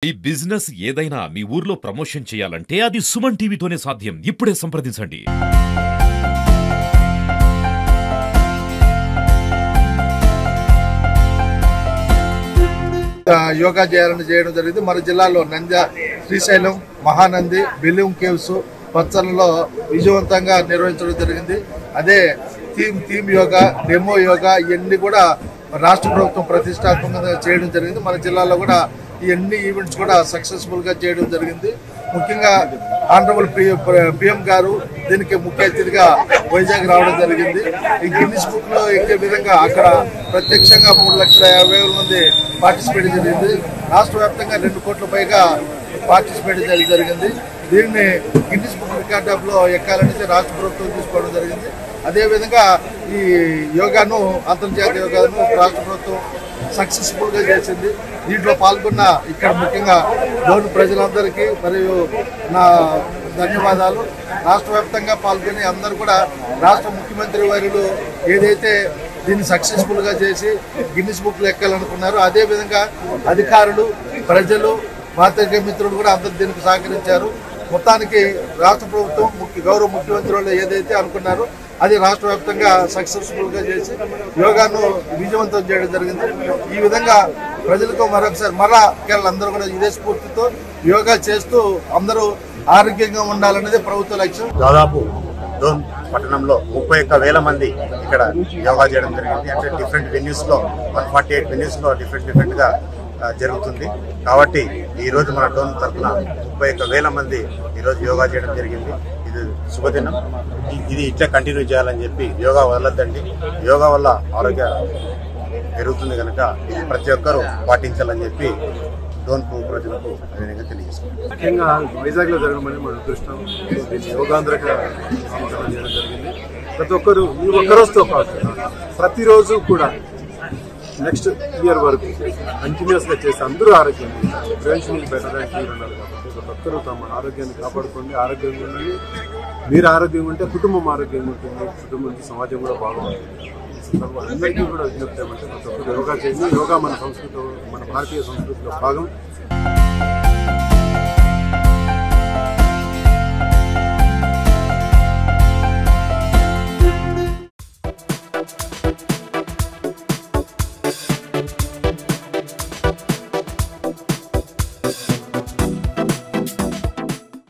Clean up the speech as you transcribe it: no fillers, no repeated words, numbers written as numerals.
ఈ బిజినెస్ ఏదైనా మీ ఊర్లో ప్రమోషన్ చేయాలంటే అది సుమన్ టీవీతోనే సాధ్యం. ఇప్పుడే సంప్రదించండి. యోగా చేయడం జరిగింది. మన జిల్లాలో నంద్య, శ్రీశైలం, మహానంది, బెలూమ్ కేవ్స్, పచ్చలలో విజయవంతంగా నిర్వహించడం జరిగింది. అదే థీమ్ యోగా, డెమో యోగా ఇవన్నీ కూడా రాష్ట్ర ప్రభుత్వం ప్రతిష్టాత్మకంగా చేయడం జరిగింది. మన జిల్లాలో కూడా ఈ అన్ని ఈవెంట్స్ కూడా సక్సెస్ఫుల్ గా చేయడం జరిగింది. ముఖ్యంగా ఆనరబుల్ పిఎం గారు దీనికి ముఖ్య అతిథిగా వైజాగ్ రావడం జరిగింది. ఈ గిన్నిస్ బుక్ లో ఎక్కే విధంగా అక్కడ ప్రత్యక్షంగా 3,50,000 మంది పార్టిసిపేట్ జరిగింది. రాష్ట్ర వ్యాప్తంగా 2 కోట్ల పైగా పార్టిసిపేట్ జరిగింది. దీన్ని గిన్నిస్ బుక్ రికార్డ్ ఆఫ్ లో ఎక్కాలనేది రాష్ట్ర ప్రభుత్వం తీసుకోవడం జరిగింది. అదేవిధంగా ఈ యోగాను, అంతర్జాతీయ యోగాను రాష్ట్ర ప్రభుత్వం సక్సెస్ఫుల్ గా చేసింది. దీంట్లో పాల్గొన్న ఇక్కడ ముఖ్యంగా డోన్ ప్రజలందరికీ మరియు నా ధన్యవాదాలు. రాష్ట్ర వ్యాప్తంగా పాల్గొని అందరూ కూడా రాష్ట్ర ముఖ్యమంత్రి వర్యులు ఏదైతే దీన్ని సక్సెస్ఫుల్ గా చేసి గిన్నిస్ బుక్ లో ఎక్కాలనుకున్నారో అదేవిధంగా అధికారులు, ప్రజలు, పాత్రికేయ మిత్రులు కూడా అందరూ దీనికి సహకరించారు. మొత్తానికి రాష్ట్ర ప్రభుత్వం గౌరవ ముఖ్యమంత్రి వాళ్ళు ఏదైతే అనుకున్నారో అది రాష్ట్ర వ్యాప్తంగా సక్సెస్ఫుల్ గా చేసి యోగాను విజయవంతం చేయడం జరిగింది. ఈ విధంగా ప్రజలకు మరొకసారి అందరూ కూడా ఇదే స్ఫూర్తితో యోగా చేస్తూ అందరూ ఆరోగ్యంగా ఉండాలనేది ప్రభుత్వ లక్ష్యం. దాదాపు డోన్ పట్టణంలో 31,000 మంది ఇక్కడ యోగా చేయడం జరిగింది. అంటే డిఫరెంట్ వెన్యూస్ లో 148 వెన్యూస్ లో డిఫరెంట్ గా జరుగుతుంది. కాబట్టి ఈ రోజు మన డోన్ తరఫున 31,000 మంది ఈరోజు యోగా చేయడం జరిగింది. ఇది శుభదినం. ఇది ఇట్లా కంటిన్యూ చేయాలని చెప్పి, యోగా వదలద్దండి. యోగా వల్ల ఆరోగ్య పెరుగుతుంది కనుక ఇది ప్రతి ఒక్కరూ పాటించాలని చెప్పి డోన్ ప్రజలకు అదేవిధంగా తెలియజేసుకుంటాం. ముఖ్యంగా వైజాగ్ లో జరగమని మన అదృష్టం. దీన్ని యోగాంధ్రగా నామకరణం చేయడం జరిగింది. ప్రతి ఒక్కరు ఈ ఒక్కరోజుతో కాదు, ప్రతిరోజు కూడా నెక్స్ట్ ఇయర్ వరకు కంటిన్యూస్ గా చేసి అందరూ ఆరోగ్యం ప్రివెన్షన్ బెటర్ దాన్ క్యూర్ ఉన్నారు. కాబట్టి ప్రతి ఒక్కరూ తమ ఆరోగ్యాన్ని కాపాడుకోండి. ఆరోగ్యంగా ఉండండి. మీరు ఆరోగ్యంగా ఉంటే కుటుంబం ఆరోగ్యంగా ఉంటుంది. కుటుంబం సమాజం కూడా బాగుంటుంది. అందరికీ కూడా విజ్ఞప్తి ఏమంటే ప్రతి ఒక్కరు యోగా చేయండి. యోగా మన సంస్కృతి, మన భారతీయ సంస్కృతిలో భాగం.